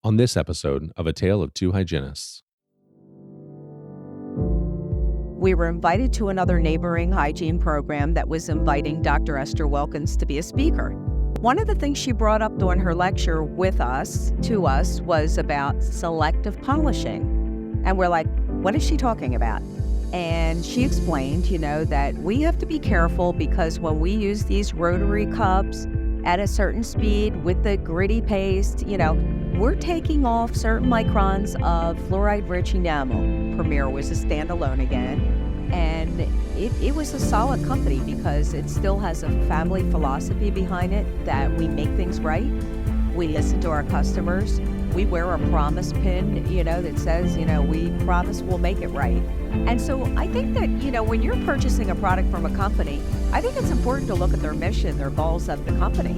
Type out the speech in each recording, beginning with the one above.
on this episode of A Tale of Two Hygienists. We were invited to another neighboring hygiene program that was inviting Dr. Esther Wilkins to be a speaker. One of the things she brought up during her lecture to us, was about selective polishing. And we're like, what is she talking about? And she explained, that we have to be careful because when we use these rotary cups at a certain speed with the gritty paste, we're taking off certain microns of fluoride-rich enamel. Premier was a standalone again, and it was a solid company because it still has a family philosophy behind it that we make things right. We listen to our customers. We wear a promise pin, that says, we promise we'll make it right. And so I think that, when you're purchasing a product from a company, I think it's important to look at their mission, their goals of the company.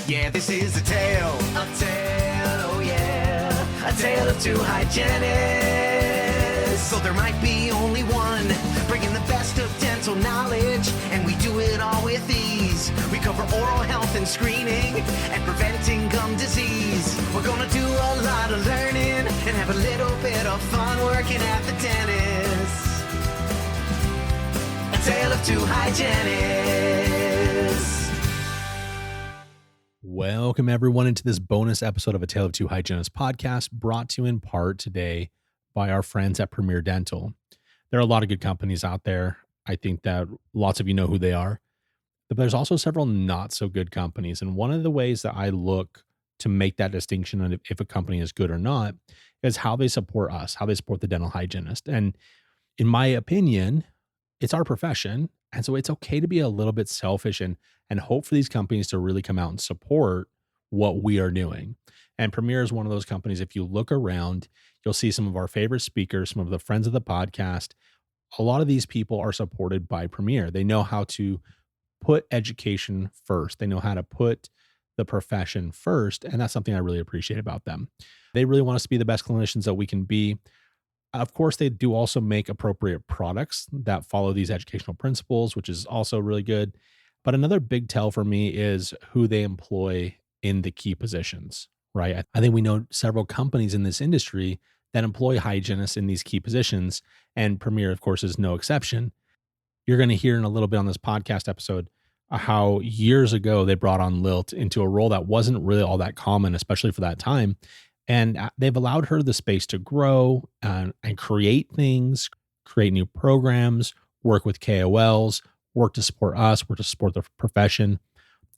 Yeah, this is a tale, oh yeah, a tale of two hygienists. So there might be only one, bringing the best of dental knowledge, and we do it all with ease. We cover oral health and screening, and preventing gum disease. We're gonna do a lot of learning, and have a little bit of fun working at the dentist. A tale of two hygienists. Welcome everyone into this bonus episode of A Tale of Two Hygienists podcast, brought to you in part today by our friends at Premier Dental. There are a lot of good companies out there. I think that lots of you know who they are, but there's also several not so good companies. And one of the ways that I look to make that distinction on if a company is good or not is how they support us, how they support the dental hygienist. And in my opinion, it's our profession. And so it's okay to be a little bit selfish and hope for these companies to really come out and support what we are doing. And Premier is one of those companies. If you look around, you'll see some of our favorite speakers, some of the friends of the podcast. A lot of these people are supported by Premier. They know how to put education first. They know how to put the profession first. And that's something I really appreciate about them. They really want us to be the best clinicians that we can be. Of course, they do also make appropriate products that follow these educational principles, which is also really good. But another big tell for me is who they employ in the key positions, right? I think we know several companies in this industry that employ hygienists in these key positions, and Premier, of course, is no exception. You're going to hear in a little bit on this podcast episode how years ago they brought on Lil into a role that wasn't really all that common, especially for that time. And they've allowed her the space to grow and create things, create new programs, work with KOLs, work to support us, work to support the profession.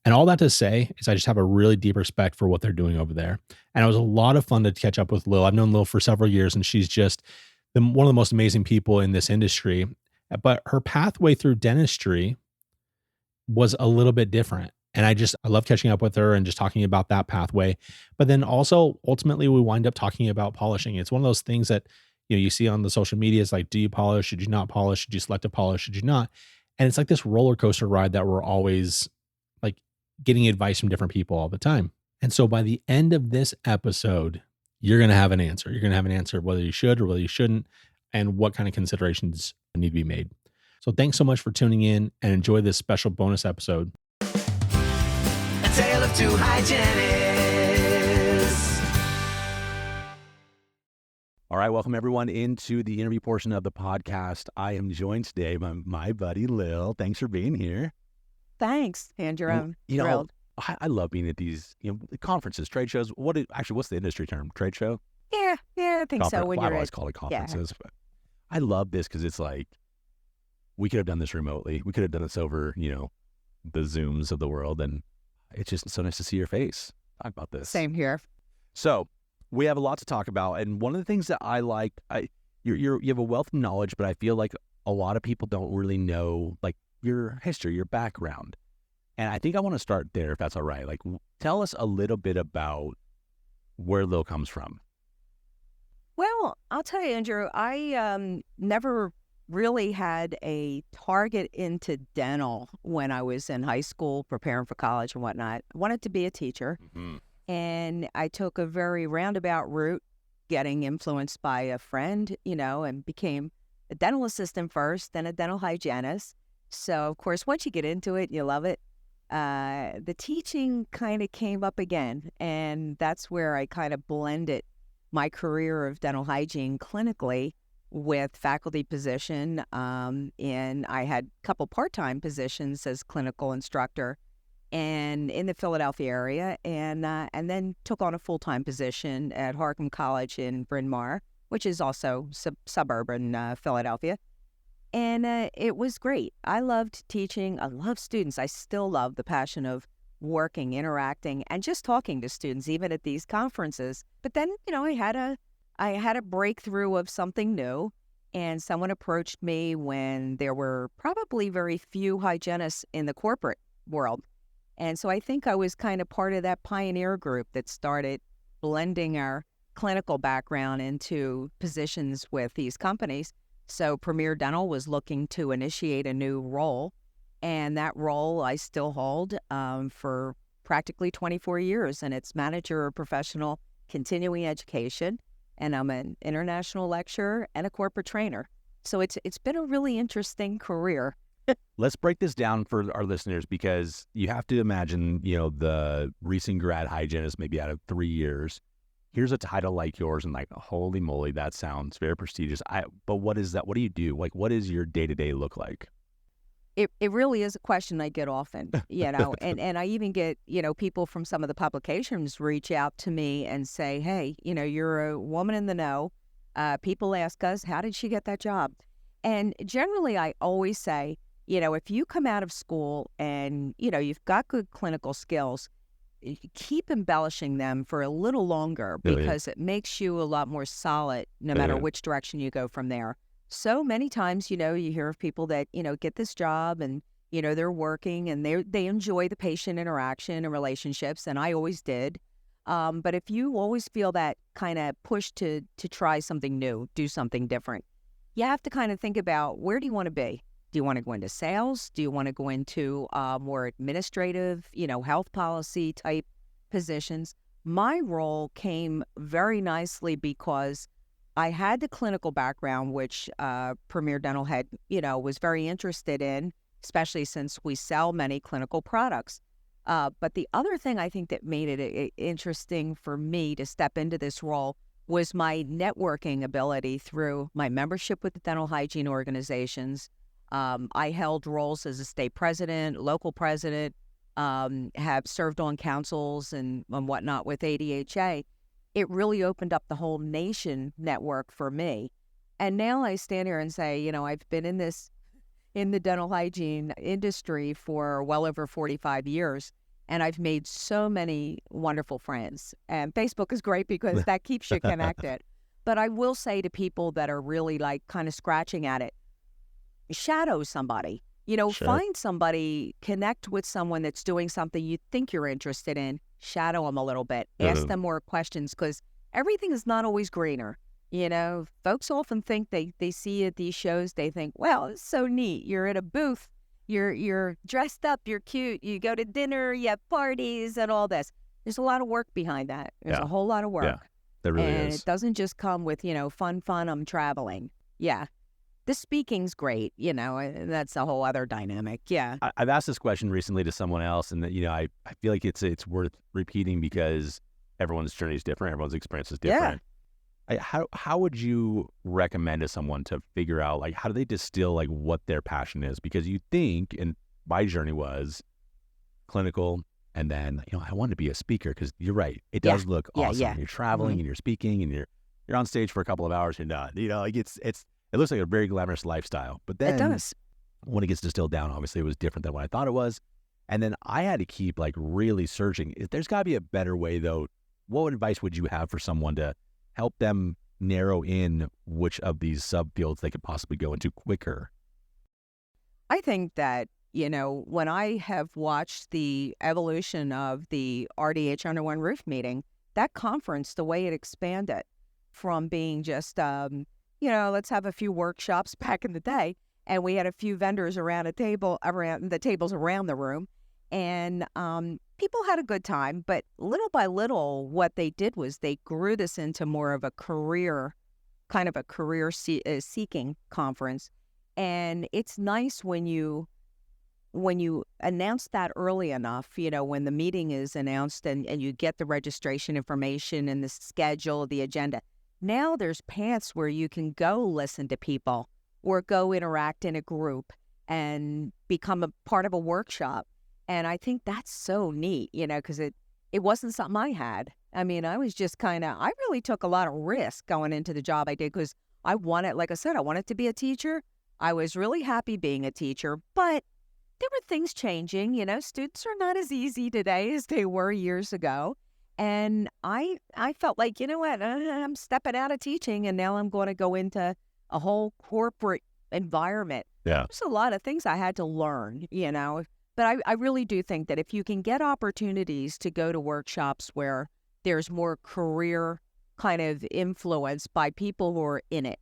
And all that to say is I just have a really deep respect for what they're doing over there. And it was a lot of fun to catch up with Lil. I've known Lil for several years, and she's just one of the most amazing people in this industry. But her pathway through dentistry was a little bit different. And I love catching up with her and just talking about that pathway. But then also, ultimately, we wind up talking about polishing. It's one of those things that, you see on the social media. It's like, do you polish? Should you not polish? Should you select a polish? Should you not? And it's like this roller coaster ride that we're always like getting advice from different people all the time. And so by the end of this episode, you're going to have an answer. You're going to have an answer of whether you should or whether you shouldn't, and what kind of considerations need to be made. So thanks so much for tuning in, and enjoy this special bonus episode. A tale of two hygienists. All right, welcome everyone into the interview portion of the podcast. I am joined today by my buddy Lil. Thanks for being here. Thanks, Andrew. I'm You know, thrilled. I love being at these conferences, trade shows. What's the industry term? Trade show? Yeah, I think so. When I've you're always at, called it conferences, but I love this because it's like we could have done this remotely. We could have done this over, the Zooms of the world, and it's just so nice to see your face. Talk about this. Same here. So we have a lot to talk about, and one of the things that I like, you have a wealth of knowledge, but I feel like a lot of people don't really know like your history, your background, and I think I want to start there, if that's all right. Like, tell us a little bit about where Lil comes from. Well, I'll tell you, Andrew, I never really had a target into dental when I was in high school, preparing for college and whatnot. I wanted to be a teacher. Mm-hmm. And I took a very roundabout route, getting influenced by a friend, and became a dental assistant first, then a dental hygienist. So, of course, once you get into it, you love it. the teaching kind of came up again. And that's where I kind of blended my career of dental hygiene clinically with faculty position. And I had a couple part-time positions as clinical instructor and in the Philadelphia area, and then took on a full-time position at Harcum College in Bryn Mawr, which is also suburban Philadelphia. And it was great. I loved teaching. I love students. I still love the passion of working, interacting, and just talking to students, even at these conferences. But then, I had a breakthrough of something new, and someone approached me when there were probably very few hygienists in the corporate world. And so I think I was kind of part of that pioneer group that started blending our clinical background into positions with these companies. So Premier Dental was looking to initiate a new role, and that role I still hold for practically 24 years, and it's manager of professional continuing education, and I'm an international lecturer and a corporate trainer. So it's been a really interesting career. Let's break this down for our listeners, because you have to imagine, the recent grad hygienist, maybe out of 3 years, here's a title like yours and like, holy moly, that sounds very prestigious. But what is that? What do you do? Like, what does your day-to-day look like? It really is a question I get often, and I even get, people from some of the publications reach out to me and say, hey, you're a woman in the know. People ask us, how did she get that job? And generally, I always say, if you come out of school and, you've got good clinical skills, keep embellishing them for a little longer, because it makes you a lot more solid no matter which direction you go from there. So many times, you hear of people that, get this job and, they're working and they enjoy the patient interaction and relationships. And I always did. But if you always feel that kind of push to try something new, do something different, you have to kind of think about, where do you want to be? Do you want to go into sales? Do you want to go into more administrative, health policy type positions? My role came very nicely because I had the clinical background, which Premier Dental had, was very interested in, especially since we sell many clinical products. But the other thing I think that made it interesting for me to step into this role was my networking ability through my membership with the dental hygiene organizations. I held roles as a state president, local president, have served on councils and whatnot with ADHA. It really opened up the whole nation network for me. And now I stand here and say, I've been in the dental hygiene industry for well over 45 years, and I've made so many wonderful friends. And Facebook is great because that keeps you connected. But I will say to people that are really like kind of scratching at it, shadow somebody, Sure. Find somebody, connect with someone that's doing something you think you're interested in, shadow them a little bit, ask them more questions, because everything is not always greener. Folks often think they see at these shows, they think, well, it's so neat. You're at a booth, you're dressed up, you're cute, you go to dinner, you have parties and all this. There's a lot of work behind that. There's a whole lot of work. Yeah, there really and is. It doesn't just come with, fun, I'm traveling. Yeah. The speaking's great, and that's a whole other dynamic. Yeah. I've asked this question recently to someone else, and I feel like it's worth repeating, because everyone's journey is different, everyone's experience is different. How would you recommend to someone to figure out, like, how do they distill like what their passion is? Because you think, and my journey was clinical, and then I wanted to be a speaker, because you're right, it does look awesome. Yeah. You're traveling and you're speaking and you're on stage for a couple of hours. You're done. Like it looks like a very glamorous lifestyle. But then It does. when it gets distilled down, obviously it was different than what I thought it was. And then I had to keep like really searching. There's got to be a better way though. What advice would you have for someone to help them narrow in which of these subfields they could possibly go into quicker? I think that, when I have watched the evolution of the RDH Under One Roof meeting, that conference, the way it expanded from being just, let's have a few workshops back in the day, and we had a few vendors around the tables around the room, and people had a good time. But little by little, what they did was they grew this into more of a career seeking conference. And it's nice when when you announce that early enough, when the meeting is announced and you get the registration information and the schedule, the agenda, now there's paths where you can go listen to people or go interact in a group and become a part of a workshop. And I think that's so neat, because it wasn't something I had. I mean, I was just I really took a lot of risk going into the job I did because I wanted, like I said, I wanted to be a teacher. I was really happy being a teacher, but there were things changing. Students are not as easy today as they were years ago. And I felt like, you know what, I'm stepping out of teaching and now I'm going to go into a whole corporate environment. Yeah. There's a lot of things I had to learn, but I really do think that if you can get opportunities to go to workshops where there's more career kind of influence by people who are in it,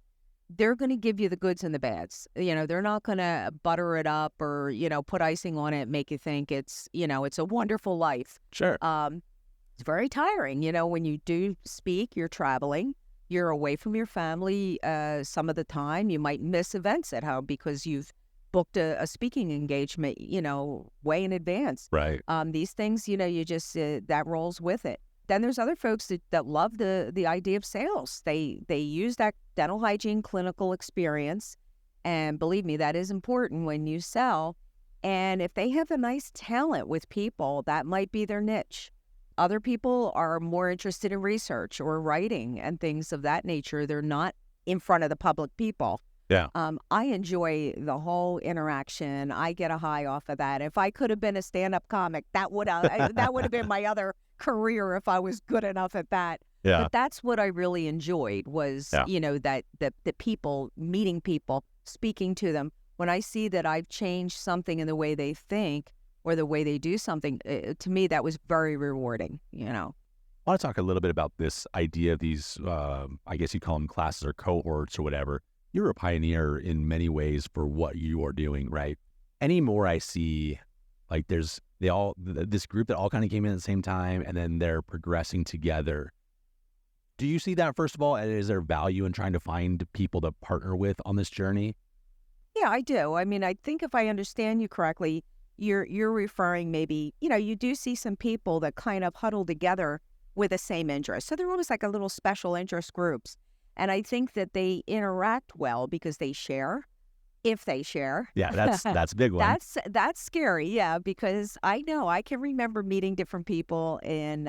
they're going to give you the goods and the bads. They're not going to butter it up or, put icing on it, make you think it's a wonderful life. Sure. It's very tiring. When you do speak, you're traveling, you're away from your family. Some of the time you might miss events at home because you've booked a speaking engagement, way in advance. Right. These things, you just, that rolls with it. Then there's other folks that love the idea of sales. They use that dental hygiene clinical experience. And believe me, that is important when you sell. And if they have a nice talent with people, that might be their niche. Other people are more interested in research or writing and things of that nature. They're not in front of the public people. Yeah. I enjoy the whole interaction. I get a high off of that. If I could have been a stand-up comic, that would have been my other career if I was good enough at that. Yeah. But that's what I really enjoyed was, that the people, meeting people, speaking to them. When I see that I've changed something in the way they think or the way they do something, to me, that was very rewarding, I want to talk a little bit about this idea of these, I guess you call them classes or cohorts or whatever. You're a pioneer in many ways for what you are doing, right? Anymore, I see like this group that all kind of came in at the same time and then they're progressing together. Do you see that, first of all? And is there value in trying to find people to partner with on this journey? Yeah, I do. I mean, I think if I understand you correctly, you're referring maybe, you do see some people that kind of huddle together with the same interest. So they're almost like a little special interest groups. And I think that they interact well because they share, if they share. Yeah, that's a big one. That's scary, yeah, because I know I can remember meeting different people in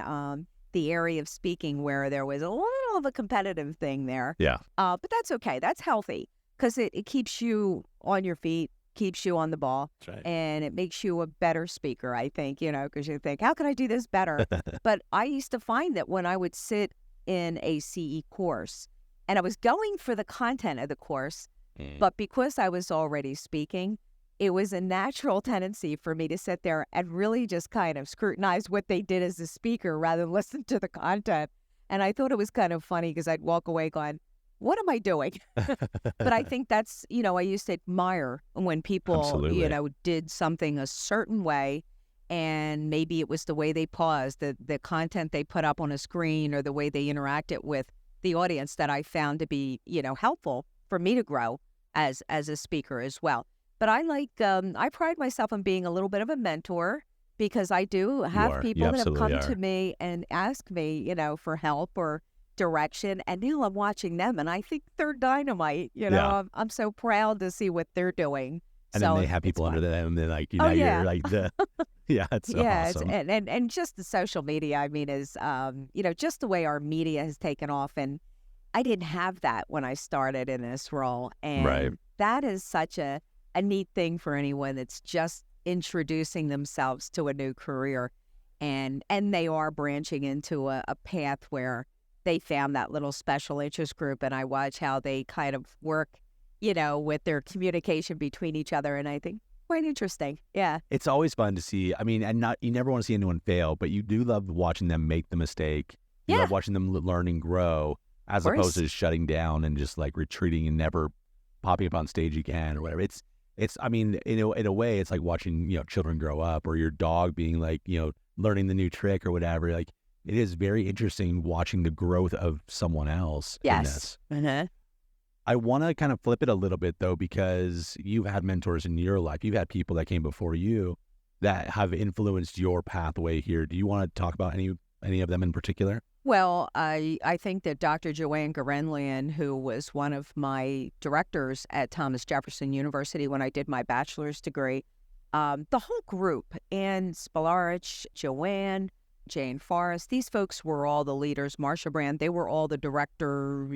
the area of speaking where there was a little of a competitive thing there. Yeah. But that's okay. That's healthy because it keeps you on your feet, keeps you on the ball, That's right. and it makes you a better speaker, I think, because you think, how can I do this better? But I used to find that when I would sit in a CE course, and I was going for the content of the course, but because I was already speaking, it was a natural tendency for me to sit there and really just kind of scrutinize what they did as a speaker rather than listen to the content. And I thought it was kind of funny because I'd walk away going, what am I doing? But I think that's, I used to admire when people, Absolutely. did something a certain way. And maybe it was the way they paused, the content they put up on a screen or the way they interacted with the audience that I found to be, helpful for me to grow as a speaker as well. But I pride myself on being a little bit of a mentor because I do have people that have come to me and ask me, for help or direction. And now I'm watching them and I think they're dynamite. I'm so proud to see what they're doing. And so then they have people under them. They're like, yeah. you're like the, it's so awesome. And just the social media, I mean, is, just the way our media has taken off. And I didn't have that when I started in this role. And that is such a neat thing for anyone that's just introducing themselves to a new career. And they are branching into a path where they found that little special interest group. And I watch how they kind of work, with their communication between each other. And I think quite interesting. Yeah. It's always fun to see. I mean, you never want to see anyone fail, but you do love watching them make the mistake. You love watching them learn and grow as opposed to just shutting down and just like retreating and never popping up on stage again or whatever. It's, I mean, in a way, it's like watching, children grow up or your dog being like, learning the new trick or whatever. Like it is very interesting watching the growth of someone else. Yes. In this. I want to kind of flip it a little bit though, because you've had mentors in your life. You've had people that came before you that have influenced your pathway here. Do you want to talk about any of them in particular? Well, I think that Dr. Joanne Garenlian, who was one of my directors at Thomas Jefferson University when I did my bachelor's degree, the whole group, Ann Spilarich, Joanne, Jane Forrest, these folks were all the leaders. Marsha Brand, they were all the director,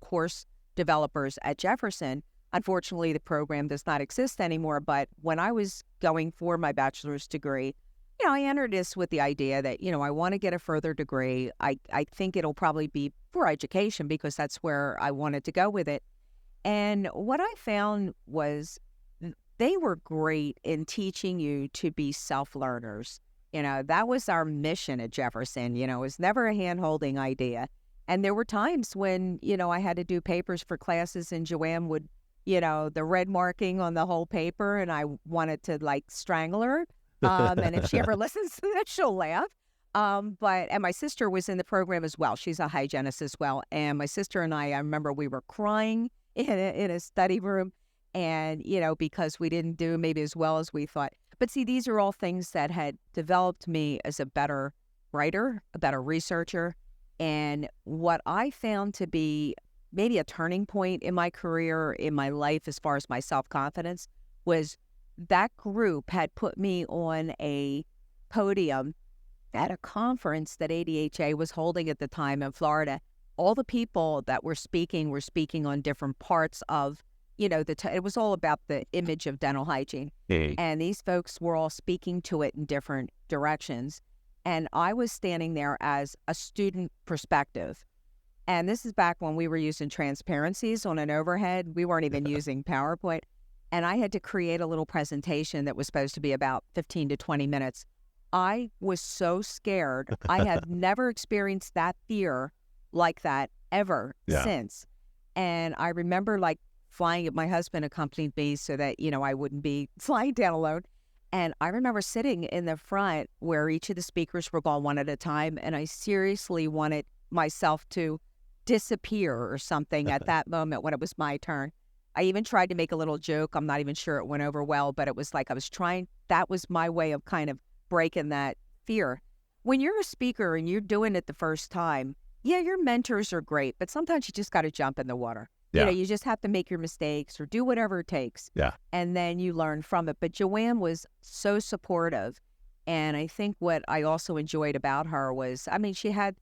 course developers at Jefferson. Unfortunately, the program does not exist anymore. But when I was going for my bachelor's degree, I entered this with the idea that, I want to get a further degree. I think it'll probably be for education because that's where I wanted to go with it. And what I found was they were great in teaching you to be self-learners. That was our mission at Jefferson. It was never a hand-holding idea. And there were times when, I had to do papers for classes and Joanne would, the red marking on the whole paper and I wanted to strangle her. And if she ever listens to this, she'll laugh. And my sister was in the program as well. She's a hygienist as well. And my sister and I remember we were crying in a study room and, because we didn't do maybe as well as we thought. But see, these are all things that had developed me as a better writer, a better researcher. And what I found to be maybe a turning point in my career, in my life, as far as my self-confidence, was that group had put me on a podium at a conference that ADHA was holding at the time in Florida. All the people that were speaking on different parts of, it was all about the image of dental hygiene. And these folks were all speaking to it in different directions. And I was standing there as a student perspective. And this is back when we were using transparencies on an overhead. We weren't even using PowerPoint. And I had to create a little presentation that was supposed to be about 15 to 20 minutes. I was so scared. I have never experienced that fear like that ever since. And I remember flying, my husband accompanied me so that, I wouldn't be flying down alone. And I remember sitting in the front where each of the speakers were going one at a time. And I seriously wanted myself to disappear or something at that moment when it was my turn. I even tried to make a little joke. I'm not even sure it went over well, but it was I was trying, that was my way of kind of breaking that fear. When you're a speaker and you're doing it the first time, your mentors are great, but sometimes you just got to jump in the water. Yeah. You just have to make your mistakes or do whatever it takes. Yeah. And then you learn from it. But Joanne was so supportive. And I think what I also enjoyed about her was, she had,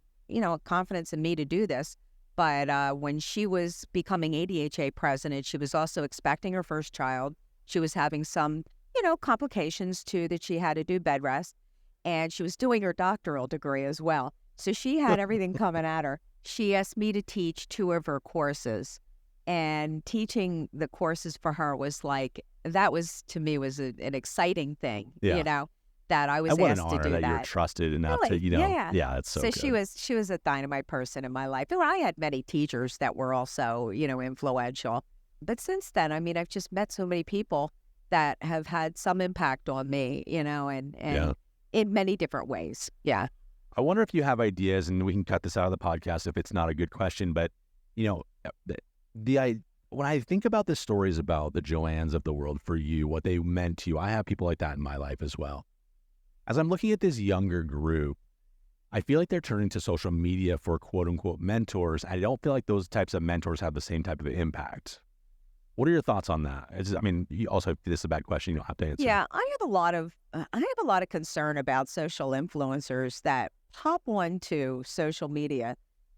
confidence in me to do this. But when she was becoming ADHA president, she was also expecting her first child. She was having some, complications too, that she had to do bed rest. And she was doing her doctoral degree as well. So she had everything coming at her. She asked me to teach 2 of her courses. And teaching the courses for her was that was, to me, was an exciting thing, that I was asked to do that. What an honor that you're trusted enough to, it's so good. She was a dynamite person in my life. And I had many teachers that were also, influential. But since then, I've just met so many people that have had some impact on me, and in many different ways. Yeah. I wonder if you have ideas, and we can cut this out of the podcast if it's not a good question, but, when I think about the stories about the Joannes of the world for you, what they meant to you, I have people like that in my life as well. As I'm looking at this younger group, I feel like they're turning to social media for quote unquote mentors. I don't feel like those types of mentors have the same type of impact. What are your thoughts on that? You also, if this is a bad question, you don't have to answer. Yeah, I have a lot of concern about social influencers that hop onto social media.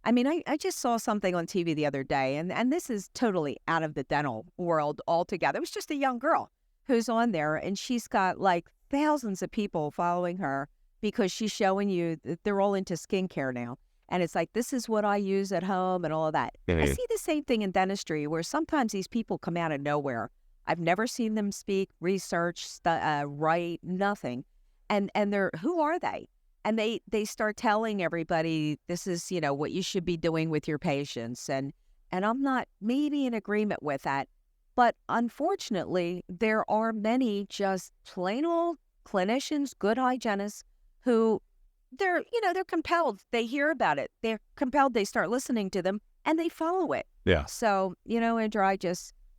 I just saw something on TV the other day, and this is totally out of the dental world altogether. It was just a young girl who's on there, and she's got thousands of people following her because she's showing you that they're all into skincare now. And it's this is what I use at home and all of that. I see the same thing in dentistry where sometimes these people come out of nowhere. I've never seen them speak, research, write, nothing. And they're, who are they? And they start telling everybody, this is, what you should be doing with your patients. And I'm not maybe in agreement with that. But unfortunately, there are many just plain old clinicians, good hygienists, who they're compelled. They hear about it. They're compelled. They start listening to them and they follow it. Yeah. So, Andrew,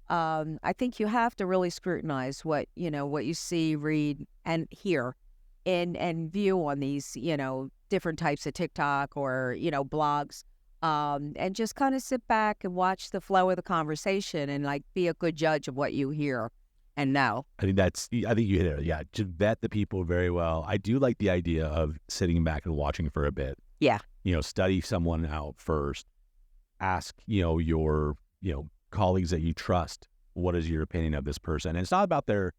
I think you have to really scrutinize what you see, read, and hear and view on these, different types of TikTok or, blogs, and just kind of sit back and watch the flow of the conversation and like be a good judge of what you hear and know. I think you hit it. Yeah. Just vet the people very well. I do like the idea of sitting back and watching for a bit. Yeah. Study someone out first. Ask, your, colleagues that you trust, what is your opinion of this person? And it's not about do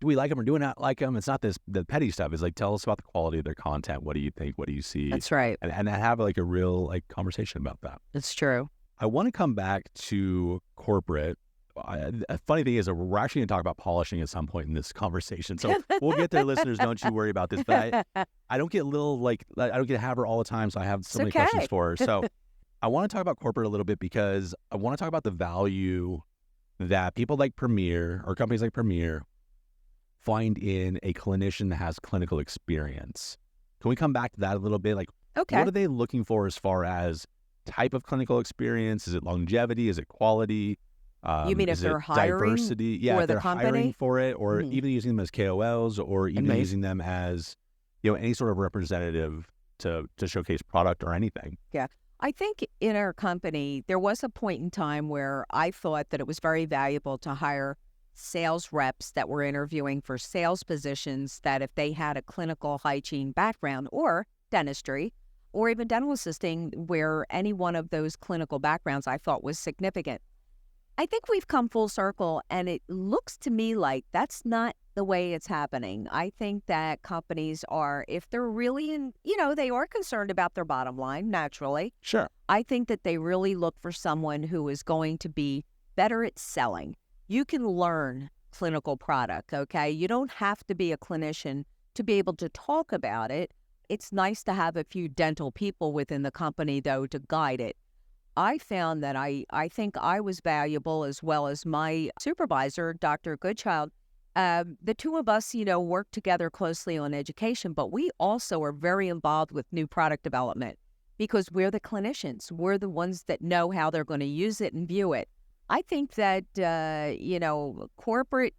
we like them or do we not like them? It's not the petty stuff. It's like, tell us about the quality of their content. What do you think? What do you see? That's right. And have like a real like conversation about that. It's true. I want to come back to corporate. A funny thing is that we're actually going to talk about polishing at some point in this conversation. So we'll get there, listeners. Don't you worry about this. But I don't get I don't get to have her all the time. So I have so many questions for her. So I want to talk about corporate a little bit because I want to talk about the value that people like Premier or companies like Premier find in a clinician that has clinical experience. Can we come back to that a little bit? Like, what are they looking for as far as type of clinical experience? Is it longevity? Is it quality? You mean if they're hiring diversity? Yeah, for if they're the company? hiring for it, or even using them as KOLs, or even using them as, any sort of representative to showcase product or anything. Yeah. I think in our company, there was a point in time where I thought that it was very valuable to hire sales reps that were interviewing for sales positions that if they had a clinical hygiene background or dentistry or even dental assisting, where any one of those clinical backgrounds I thought was significant. I think we've come full circle, and it looks to me like that's not the way it's happening. I think that companies are, if they're really they are concerned about their bottom line, naturally. Sure. I think that they really look for someone who is going to be better at selling. You can learn clinical product, okay? You don't have to be a clinician to be able to talk about it. It's nice to have a few dental people within the company, though, to guide it. I found that I think I was valuable, as well as my supervisor, Dr. Goodchild. The two of us, work together closely on education, but we also are very involved with new product development because we're the clinicians. We're the ones that know how they're going to use it and view it. I think that, corporate,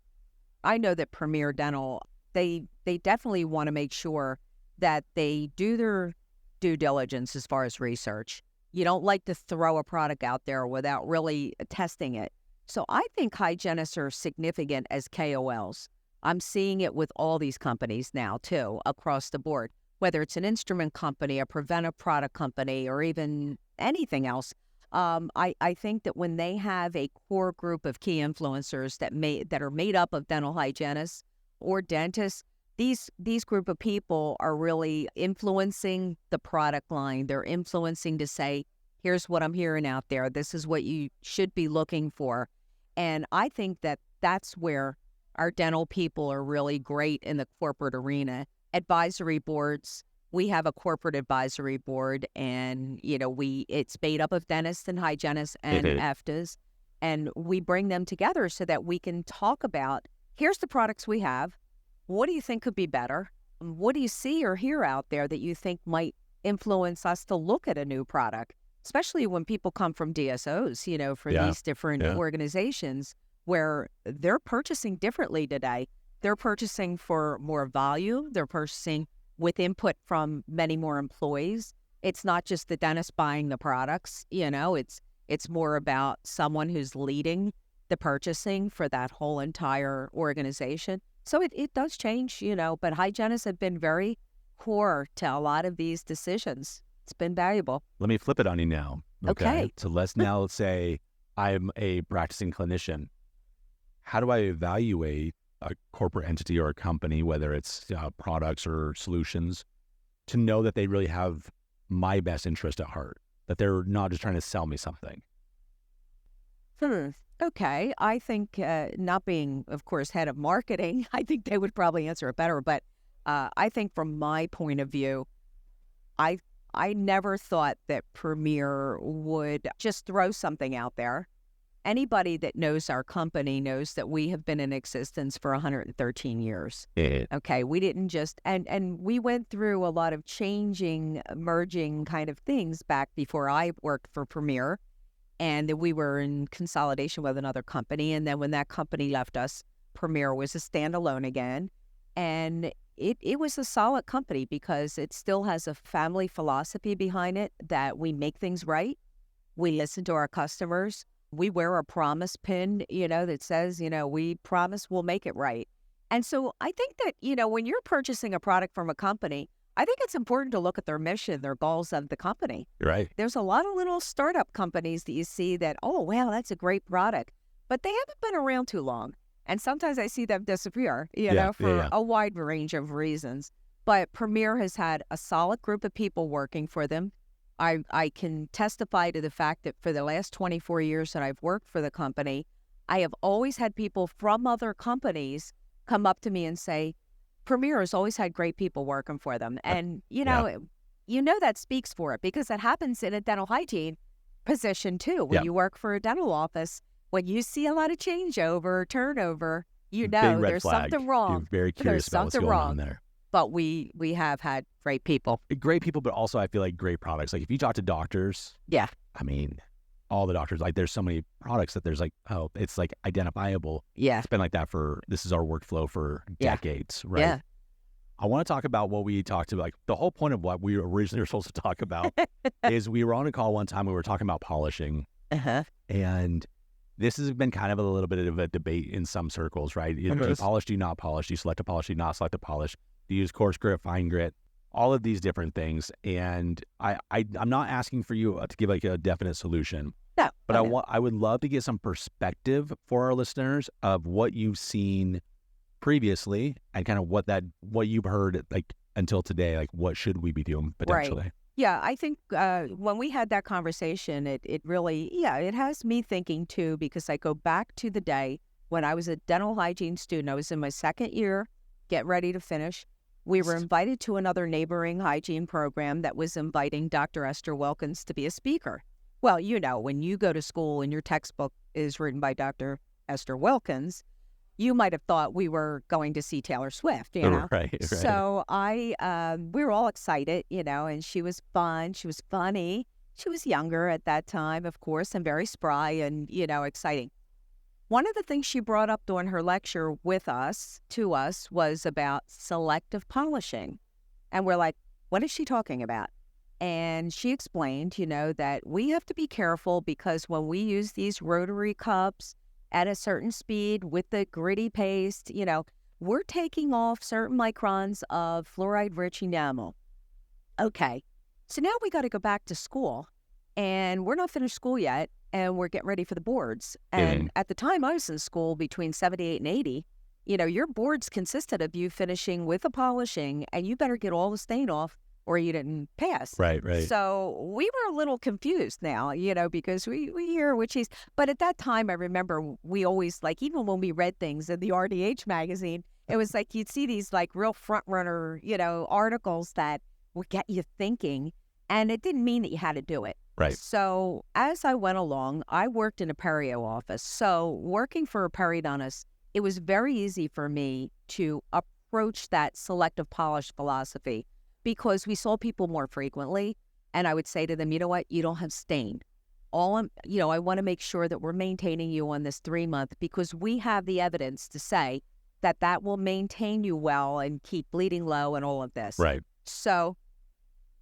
I know that Premier Dental, they definitely want to make sure that they do their due diligence as far as research. You don't like to throw a product out there without really testing it. So I think hygienists are significant as KOLs. I'm seeing it with all these companies now, too, across the board, whether it's an instrument company, a preventive product company, or even anything else. I think that when they have a core group of key influencers that are made up of dental hygienists or dentists, these group of people are really influencing the product line. They're influencing to say, here's what I'm hearing out there. This is what you should be looking for. And I think that that's where our dental people are really great in the corporate arena. Advisory boards, we have a corporate advisory board, and it's made up of dentists and hygienists and EFTAs, and we bring them together so that we can talk about, here's the products we have. What do you think could be better? What do you see or hear out there that you think might influence us to look at a new product? Especially when people come from DSOs, for these different organizations where they're purchasing differently today. They're purchasing for more volume. They're purchasing with input from many more employees. It's not just the dentist buying the products, it's more about someone who's leading the purchasing for that whole entire organization. So it does change, but hygienists have been very core to a lot of these decisions. It's been valuable. Let me flip it on you now. Okay. So let's now say I'm a practicing clinician. How do I evaluate a corporate entity or a company, whether it's products or solutions, to know that they really have my best interest at heart, that they're not just trying to sell me something? Okay. I think not being, of course, head of marketing, I think they would probably answer it better. But I think from my point of view, I never thought that Premier would just throw something out there anybody that knows our company knows that we have been in existence for 113 years. Yeah. Okay, we didn't just and we went through a lot of changing, merging kind of things back before I worked for Premier, and then we were in consolidation with another company. And then when that company left us, Premier was a standalone again, and it was a solid company because it still has a family philosophy behind it that we make things right. We listen to our customers. We wear a promise pin, that says, we promise we'll make it right. And so I think that, when you're purchasing a product from a company, I think it's important to look at their mission, their goals of the company. Right. There's a lot of little startup companies that you see that, oh, wow, that's a great product, but they haven't been around too long. And sometimes I see them disappear, for a wide range of reasons. But Premier has had a solid group of people working for them. I can testify to the fact that for the last 24 years that I've worked for the company, I have always had people from other companies come up to me and say, Premier has always had great people working for them. And, that speaks for it because it happens in a dental hygiene position too. When you work for a dental office, when you see a lot of changeover, turnover, there's something wrong. You're very curious about what's going on there. But we have had great people. Great people, but also I feel like great products. Like if you talk to doctors, I mean, all the doctors, like there's so many products that there's like, oh, it's like identifiable. Yeah. It's been like that this is our workflow for decades, right? Yeah. I want to talk about what we talked about. Like the whole point of what we originally were supposed to talk about is we were on a call one time, we were talking about polishing. And this has been kind of a little bit of a debate in some circles, right? Do you polish, do you not polish? Do you select a polish, do you not select a polish? Do you use coarse grit, fine grit? All of these different things. And I'm not asking for you to give like a definite solution. No. But I would love to get some perspective for our listeners of what you've seen previously and kind of what you've heard like until today, like what should we be doing potentially? Right. Yeah, I think when we had that conversation, it really, it has me thinking too, because I go back to the day when I was a dental hygiene student. I was in my second year, get ready to finish. We were invited to another neighboring hygiene program that was inviting Dr. Esther Wilkins to be a speaker. Well, when you go to school and your textbook is written by Dr. Esther Wilkins, you might have thought we were going to see Taylor Swift, Right. So we were all excited, and she was fun. She was funny. She was younger at that time, of course, and very spry and, exciting. One of the things she brought up during her lecture to us, was about selective polishing. And we're like, what is she talking about? And she explained, that we have to be careful because when we use these rotary cups at a certain speed with the gritty paste, we're taking off certain microns of fluoride-rich enamel. Okay, so now we got to go back to school, and we're not finished school yet, and we're getting ready for the boards. And at the time I was in school between 78 and 80, your boards consisted of you finishing with the polishing, and you better get all the stain off or you didn't pass. Right. So we were a little confused now, because we hear what she's, but at that time, I remember we always, like, even when we read things in the RDH magazine, it was like you'd see these like real front runner, articles that would get you thinking, and it didn't mean that you had to do it. Right. So as I went along, I worked in a perio office. So working for a periodontist, it was very easy for me to approach that selective polish philosophy because we saw people more frequently. And I would say to them, you know what, you don't have stain. I want to make sure that we're maintaining you on this 3-month because we have the evidence to say that will maintain you well and keep bleeding low and all of this. Right. So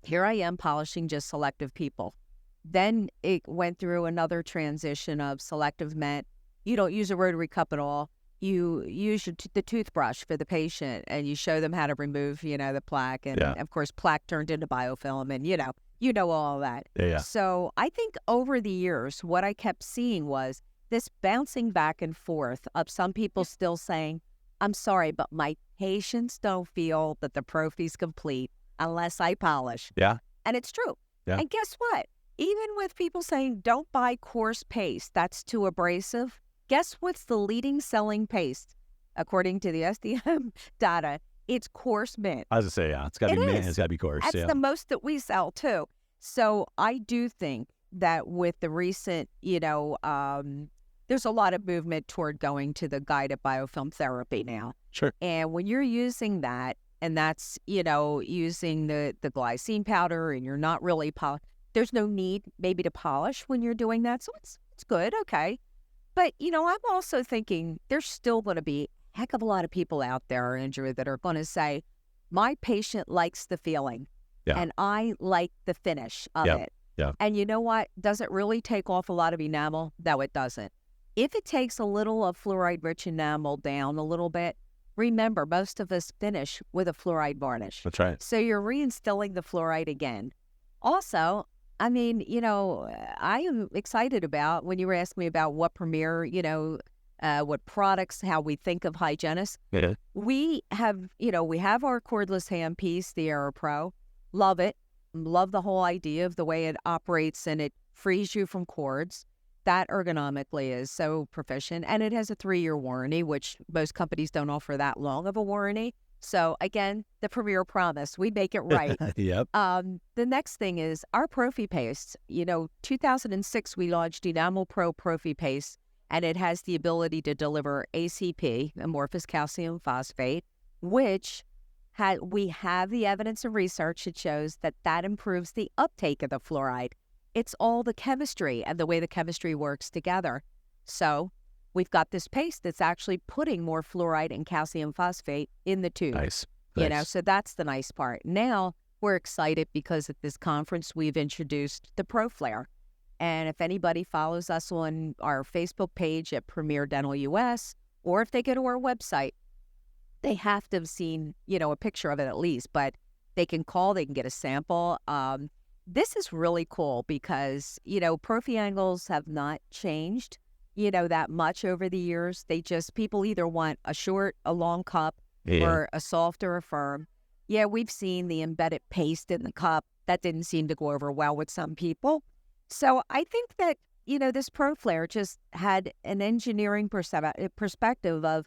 here I am polishing just selective people. Then it went through another transition of selective meant you don't use a rotary cup at all. You use the toothbrush for the patient and you show them how to remove, the plaque. And of course, plaque turned into biofilm and, you know all that. Yeah. So I think over the years, what I kept seeing was this bouncing back and forth of some people still saying, I'm sorry, but my patients don't feel that the prophy's complete unless I polish. Yeah. And it's true. Yeah. And guess what? Even with people saying, don't buy coarse paste, that's too abrasive. Guess what's the leading selling paste? According to the SDM data, it's coarse mint. I was going to say, yeah, it's got to be mint. It's got to be coarse. That's the most that we sell too. So I do think that with the recent, there's a lot of movement toward going to the guided biofilm therapy now. Sure. And when you're using that, and that's, using the glycine powder, and you're not really there's no need maybe to polish when you're doing that. So it's good. Okay. But, I'm also thinking there's still going to be a heck of a lot of people out there, Andrew, that are going to say, my patient likes the feeling and I like the finish of it. Yeah. And you know what? Does it really take off a lot of enamel? No, it doesn't. If it takes a little of fluoride-rich enamel down a little bit, remember, most of us finish with a fluoride varnish. That's right. So you're reinstilling the fluoride again. Also, I mean, I am excited about, when you were asking me about what Premier, what products, how we think of hygienists. Yeah. We have our cordless handpiece, the Aero Pro. Love it. Love the whole idea of the way it operates, and it frees you from cords. That ergonomically is so proficient, and it has a 3-year warranty, which most companies don't offer that long of a warranty. So again, the Premier promise, we make it right. Yep. The next thing is our Prophy Paste. 2006, we launched Enamel Pro Prophy Paste, and it has the ability to deliver ACP, amorphous calcium phosphate, which we have the evidence and research that shows that improves the uptake of the fluoride. It's all the chemistry and the way the chemistry works together. So we've got this paste that's actually putting more fluoride and calcium phosphate in the tube. Nice. So that's the nice part. Now we're excited because at this conference, we've introduced the ProFlare. And if anybody follows us on our Facebook page at Premier Dental US, or if they go to our website, they have to have seen, a picture of it at least, but they can call, they can get a sample. This is really cool because, prophy angles have not changed, that much over the years. People either want a short, a long cup, or a soft or a firm. Yeah, we've seen the embedded paste in the cup. That didn't seem to go over well with some people. So I think that, this ProFlare just had an engineering perspective of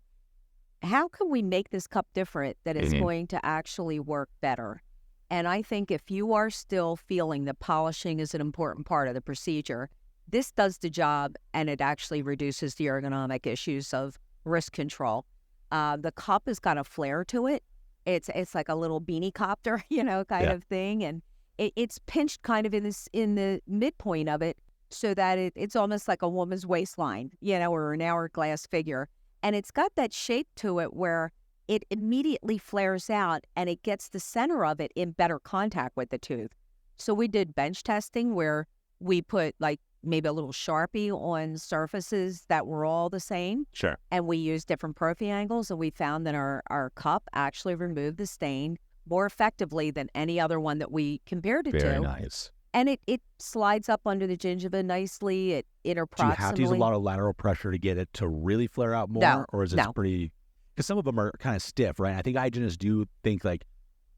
how can we make this cup different that it's going to actually work better? And I think if you are still feeling that polishing is an important part of the procedure, this does the job, and it actually reduces the ergonomic issues of wrist control. The cup has got a flare to it. It's like a little beanie copter, kind of thing. And it's pinched kind of in the midpoint of it so that it's almost like a woman's waistline, or an hourglass figure. And it's got that shape to it where it immediately flares out and it gets the center of it in better contact with the tooth. So we did bench testing where we put like maybe a little Sharpie on surfaces that were all the same. Sure. And we used different prophy angles, and we found that our cup actually removed the stain more effectively than any other one that we compared it to. Very nice. And it slides up under the gingiva nicely. It interproximally. Do you have to use a lot of lateral pressure to get it to really flare out more? Or is it pretty... Because some of them are kind of stiff, right? I think hygienists do think like,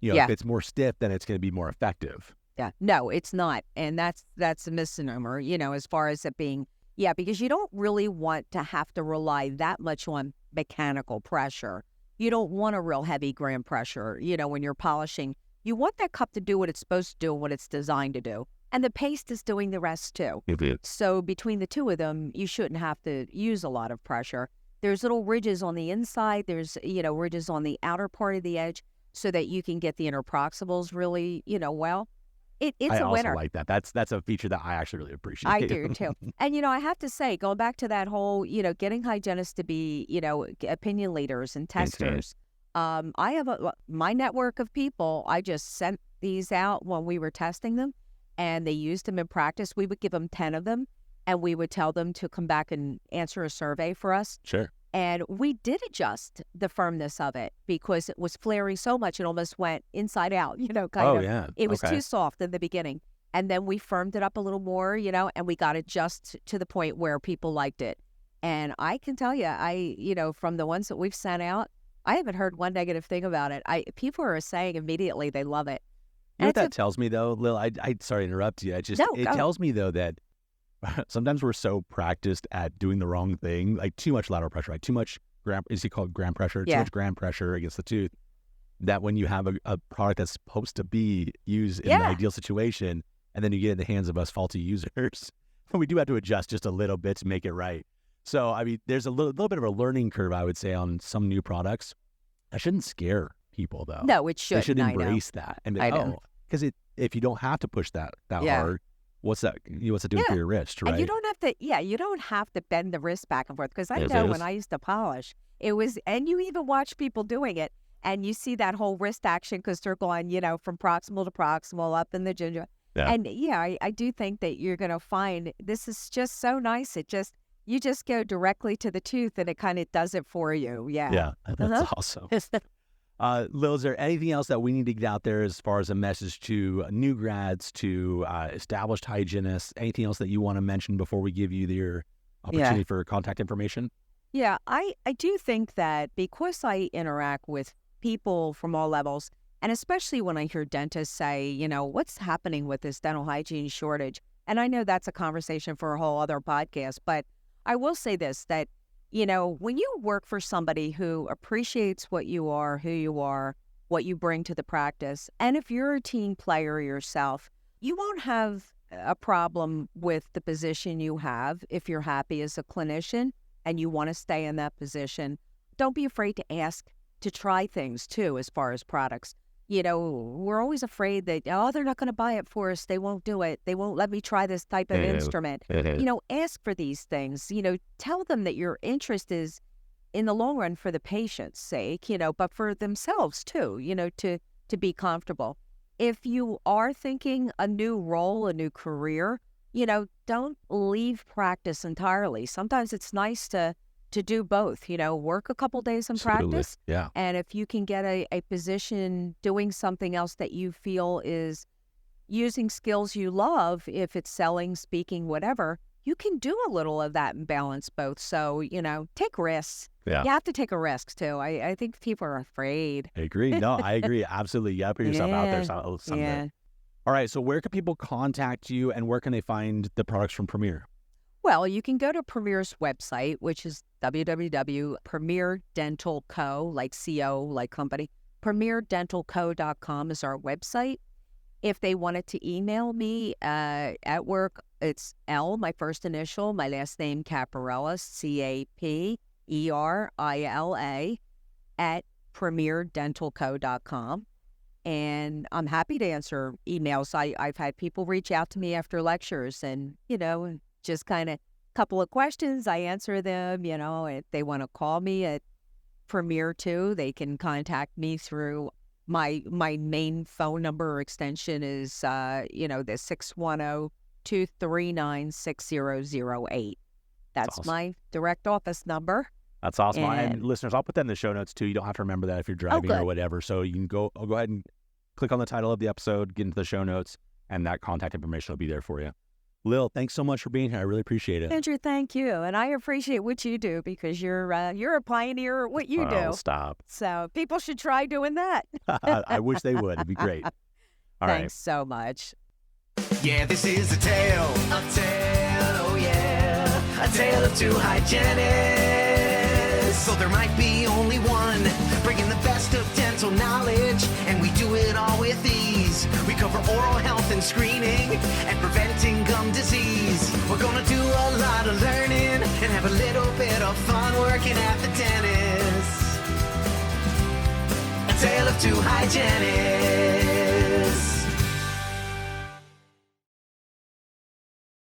if it's more stiff, then it's going to be more effective. Yeah. No, it's not. And that's a misnomer, as far as it being... Yeah, because you don't really want to have to rely that much on mechanical pressure. You don't want a real heavy gram pressure, when you're polishing. You want that cup to do what it's supposed to do and what it's designed to do. And the paste is doing the rest too. So between the two of them, you shouldn't have to use a lot of pressure. There's little ridges on the inside. There's, ridges on the outer part of the edge so that you can get the interproximals really, well. It's I a winner. also like that. That's a feature that I actually really appreciate. I do too. And, I have to say, going back to that whole, getting hygienists to be, opinion leaders and testers. I have my network of people. I just sent these out when we were testing them, and they used them in practice. We would give them 10 of them, and we would tell them to come back and answer a survey for us. Sure. And we did adjust the firmness of it because it was flaring so much it almost went inside out, kind of. Yeah. It was too soft in the beginning. And then we firmed it up a little more, and we got it just to the point where people liked it. And I can tell you, from the ones that we've sent out, I haven't heard one negative thing about it. People are saying immediately they love it. You know what that tells me, though, Lil? I sorry to interrupt you. It tells me, though, that sometimes we're so practiced at doing the wrong thing, like too much lateral pressure, right? Too much is it called gram pressure? Yeah. Too much gram pressure against the tooth. That when you have a product that's supposed to be used in the ideal situation, and then you get in the hands of us faulty users, we do have to adjust just a little bit to make it right. So, I mean, there's a little bit of a learning curve, I would say, on some new products. That shouldn't scare people, though. No, it They shouldn't. should I know. embrace that and be, I know. because if you don't have to push that Yeah. hard, what's that doing for Yeah. your wrist, right? And you don't have to bend the wrist back and forth, because I Yes, know it when is. I used to polish, it was, and you even watch people doing it, and you see that whole wrist action because they're going, from proximal to proximal up in the ginger. Yeah. And I do think that you're going to find this is just so nice. You just go directly to the tooth and it kind of does it for you. Yeah. Yeah, that's Uh-huh. awesome. Lil, is there anything else that we need to get out there as far as a message to new grads, to established hygienists? Anything else that you want to mention before we give you your opportunity for contact information? Yeah, I do think that because I interact with people from all levels, and especially when I hear dentists say, what's happening with this dental hygiene shortage? And I know that's a conversation for a whole other podcast, but I will say this, that, when you work for somebody who appreciates what you are, who you are, what you bring to the practice, and if you're a team player yourself, you won't have a problem with the position you have if you're happy as a clinician and you want to stay in that position. Don't be afraid to ask to try things too, as far as products. We're always afraid that, they're not going to buy it for us. They won't do it. They won't let me try this type of instrument. Ask for these things. Tell them that your interest is in the long run for the patient's sake, but for themselves too, to be comfortable. If you are thinking a new role, a new career, don't leave practice entirely. Sometimes it's nice to do both, work a couple days in Absolutely. practice. Yeah. And if you can get a position doing something else that you feel is using skills you love, if it's selling, speaking, whatever, you can do a little of that and balance both. So, take risks. Yeah. You have to take a risk too. I think people are afraid. I agree. No, I agree. Absolutely. You got to put yourself out there someday. Yeah. All right. So where can people contact you and where can they find the products from Premier? Well, you can go to Premier's website, which is www.premierdentalco, like CO, like company. Premierdentalco.com is our website. If they wanted to email me at work, it's L, my first initial, my last name, Caperila, CAPERILA, at premierdentalco.com. And I'm happy to answer emails. I've had people reach out to me after lectures and, just kind of couple of questions. I answer them, if they want to call me at Premier too, they can contact me through my main phone number or extension is, the 610-239-6008. That's awesome. my direct office number. That's awesome. And And- listeners, I'll put that in the show notes too. You don't have to remember that if you're driving or good. whatever. So you can go ahead and click on the title of the episode, get into the show notes, and that contact information will be there for you. Lil, thanks so much for being here. I really appreciate it. Andrew, thank you. And I appreciate what you do because you're a pioneer at what you Oh, do. stop. So people should try doing that. I wish they would. It'd be great. All right. Thanks so much. Yeah, this is a tale, oh yeah, a tale of two hygienists. So there might be only one, bringing the best of dental knowledge, and we do it all with ease. We cover oral health and screening, and preventing gum disease. We're gonna do a lot of learning, and have a little bit of fun working at the dentist. A tale of two hygienists.